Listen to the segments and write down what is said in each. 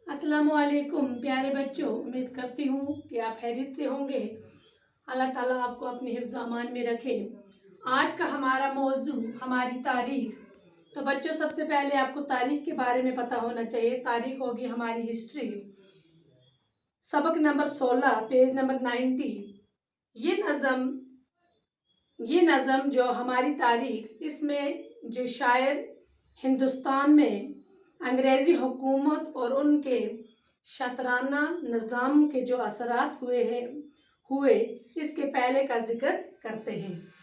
अस्सलामु अलैकुम प्यारे बच्चों, उम्मीद करती हूँ कि आप खैरियत से होंगे। अल्लाह ताला आपको अपने हिफ्ज़ अमान में रखे। आज का हमारा मौजू हमारी तारीख। तो बच्चों, सबसे पहले आपको तारीख के बारे में पता होना चाहिए। तारीख होगी हमारी हिस्ट्री। सबक नंबर 16 पेज नंबर 90। ये नज़म जो हमारी तारीख, इसमें जो शायर हिंदुस्तान में अंग्रेज़ी हुकूमत और उनके शातराना निज़ाम के जो असरात हुए इसके पहले का जिक्र करते हैं।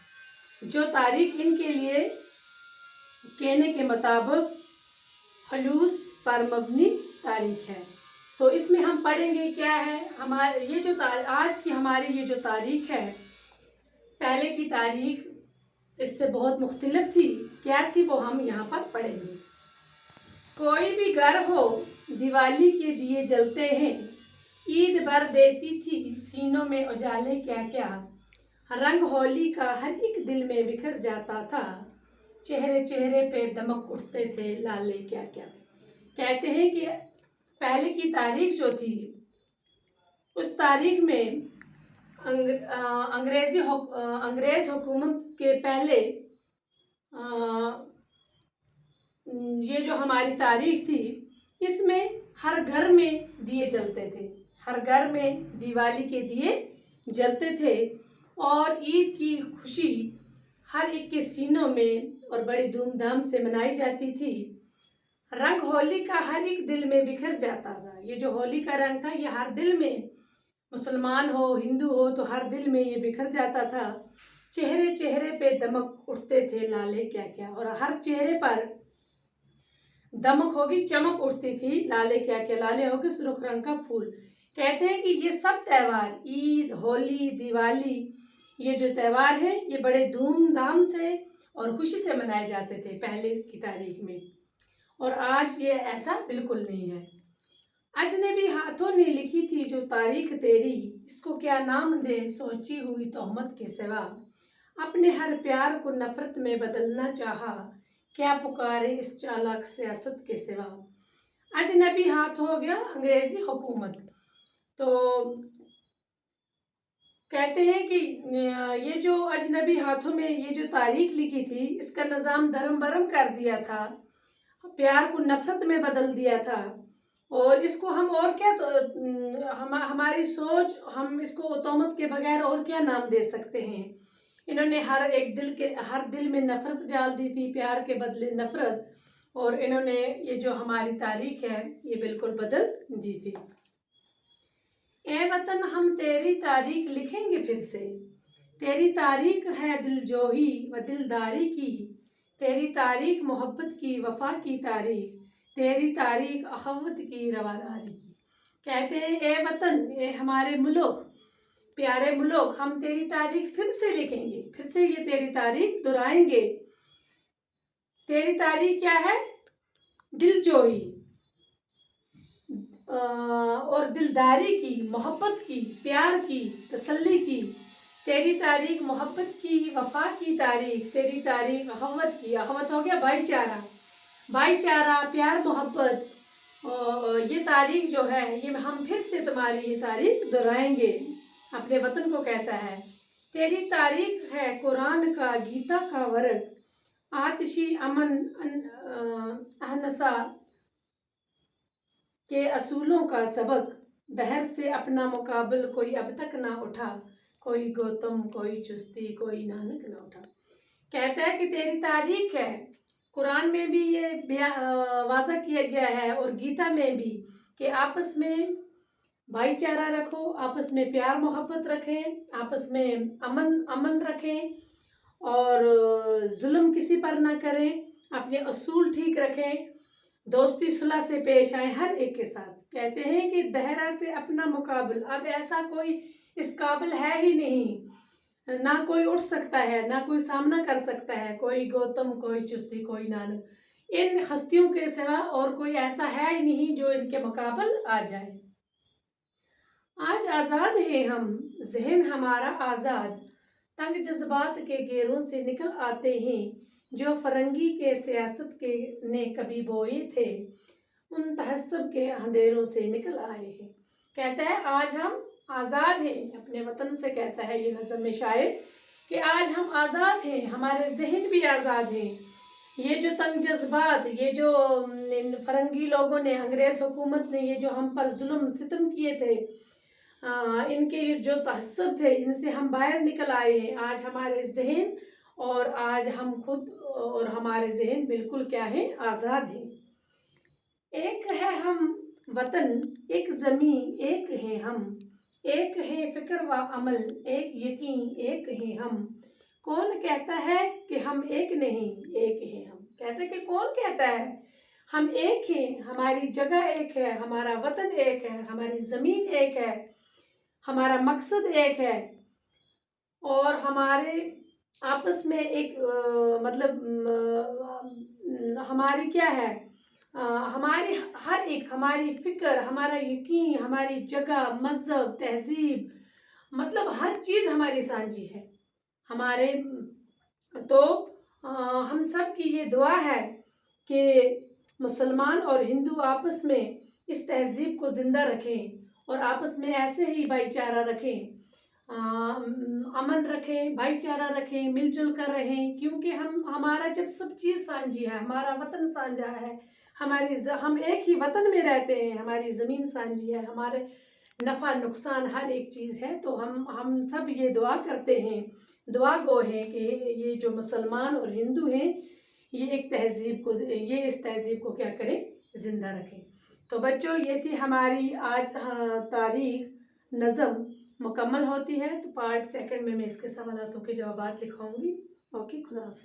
जो तारीख इनके लिए कहने के मुताबिक खलूस पर मबनी तारीख है। तो इसमें हम पढ़ेंगे क्या है। हमारे ये जो आज की हमारी ये जो तारीख है, पहले की तारीख इससे बहुत मुख्तलिफ थी। क्या थी वो हम यहाँ पर पढ़ेंगे। कोई भी घर हो, दिवाली के दिए जलते हैं, ईद भर देती थी सीनों में उजाले क्या क्या, रंग होली का हर एक दिल में बिखर जाता था, चेहरे चेहरे पे दमक उठते थे लाले क्या क्या। कहते हैं कि पहले की तारीख जो थी, उस तारीख में अंग्रेज हुकूमत के पहले ये जो हमारी तारीख थी, इसमें हर घर में दिए जलते थे। हर घर में दिवाली के दिए जलते थे और ईद की खुशी हर एक के सीनों में और बड़ी धूमधाम से मनाई जाती थी। रंग होली का हर एक दिल में बिखर जाता था। ये जो होली का रंग था, ये हर दिल में, मुसलमान हो हिंदू हो, तो हर दिल में ये बिखर जाता था। चेहरे चेहरे पे दमक उठते थे लाले क्या क्या, और हर चेहरे पर दमक होगी, चमक उठती थी लाले क्या क्या। लाले होगी सुर्ख रंग का फूल। कहते हैं कि ये सब त्यौहार, ईद, होली, दिवाली, ये जो त्यौहार है, ये बड़े धूमधाम से और खुशी से मनाए जाते थे पहले की तारीख में, और आज ये ऐसा बिल्कुल नहीं है। अजनबी हाथों ने लिखी थी जो तारीख तेरी, इसको क्या नाम दे सोची हुई तोहमत के सिवा, अपने हर प्यार को नफरत में बदलना चाहा, क्या पुकारे इस चालाक सियासत के सिवा। अजनबी हाथ हो गया अंग्रेजी हुकूमत। तो कहते हैं कि ये जो अजनबी हाथों में ये जो तारीख लिखी थी, इसका निज़ाम धर्म भरम कर दिया था, प्यार को नफरत में बदल दिया था। और इसको हम और क्या, तो हमारी सोच, हम इसको तोहमत के बगैर और क्या नाम दे सकते हैं। इन्होंने हर दिल में नफरत डाल दी थी, प्यार के बदले नफरत, और इन्होंने ये जो हमारी तारीख है, ये बिल्कुल बदल दी थी। ए वतन हम तेरी तारीख लिखेंगे फिर से, तेरी तारीख है दिलजोही व दिलदारी की, तेरी तारीख मोहब्बत की वफा की तारीख, तेरी तारीख अखवत की रवादारी की। कहते हैं ए वतन, ए हमारे मुल्क, प्यारे मुल्क, हम तेरी तारीख फिर से लिखेंगे, फिर से ये तेरी तारीख दोहराएंगे। तेरी तारीख क्या है? दिलजोई और दिलदारी की, मोहब्बत की, प्यार की, तसल्ली की। तेरी तारीख मोहब्बत की, वफा की तारीख, तेरी तारीख अखवत की। अखवत हो गया भाईचारा, भाईचारा, प्यार, मोहब्बत। ये तारीख जो है, ये हम फिर से तुम्हारी ये तारीख दोहराएंगे, अपने वतन को कहता है। तेरी तारीख है कुरान का, गीता का वर्क, आतिशी अमन अहनसा के असूलों का सबक, दहर से अपना मुकाबल कोई अब तक ना उठा, कोई गौतम, कोई चुस्ती, कोई नानक ना उठा। कहता है कि तेरी तारीख है, कुरान में भी ये वाज़ा किया गया है और गीता में भी, कि आपस में भाईचारा रखो, आपस में प्यार मोहब्बत रखें, आपस में अमन रखें, और जुल्म किसी पर ना करें, अपने असूल ठीक रखें, दोस्ती सुलह से पेश आए हर एक के साथ। कहते हैं कि दहरा से अपना मुकाबल, अब ऐसा कोई इस काबिल है ही नहीं, ना कोई उठ सकता है, ना कोई सामना कर सकता है, कोई गौतम, कोई चुस्ती, कोई नानक, इन हस्तियों के सिवा और कोई ऐसा है ही नहीं जो इनके मुकाबल आ जाए। आज आज़ाद हैं हम, जहन हमारा आज़ाद, तंग जज्बात के घेरों से निकल आते हैं, जो फरंगी के सियासत के ने कभी बोए थे, उन तहस्सुब के अंधेरों से निकल आए हैं। कहता है आज हम आज़ाद हैं अपने वतन से, कहता है ये नज़म में शायर कि आज हम आज़ाद हैं, हमारे जहन भी आज़ाद हैं। ये जो तंग जज्बात, ये जो फरंगी लोगों ने, अंग्रेज़ हुकूमत ने ये जो हम पर जुल्म सितम किए थे, इनके जो तहस्सुब थे, इनसे हम बाहर निकल आए हैं। आज हमारे जहन और आज हम खुद और हमारे जहन बिल्कुल क्या है, आज़ाद हैं। एक है हम वतन, एक ज़मीं, एक हैं हम, एक है फ़िक्र व अमल, एक यकीन, एक हैं हम। कौन कहता है कि हम एक नहीं, एक हैं हम। कहता है कि कौन कहता है हम एक हैं, हमारी जगह एक है, हमारा वतन एक है, हमारी ज़मीन एक है, हमारा मकसद एक है और हमारे आपस में एक हमारी क्या है, हमारी हर एक, हमारी फ़िक्र, हमारा यकीन, हमारी जगह, मज़हब, तहज़ीब, मतलब हर चीज़ हमारी सांझी है हमारे। तो हम सब की ये दुआ है कि मुसलमान और हिंदू आपस में इस तहज़ीब को ज़िंदा रखें और आपस में ऐसे ही भाईचारा रखें, अमन रखें, भाईचारा रखें, मिलजुल कर रहें। क्योंकि हमारा जब सब चीज़ सांझी है, हमारा वतन सांझा है, हम एक ही वतन में रहते हैं, हमारी ज़मीन सांझी है, हमारे नफ़ा नुकसान हर एक चीज़ है। तो हम सब ये दुआ करते हैं, दुआ गो हैं कि ये जो मुसलमान और हिंदू हैं ये एक तहज़ीब को, ये इस तहज़ीब को क्या करें, ज़िंदा रखें। तो बच्चों ये थी हमारी आज तारीख नज़म मुकम्मल होती है। तो पार्ट सेकंड में मैं इसके सवालों के जवाबात लिखाऊंगी। ओके, खुदा हाफ़िज़।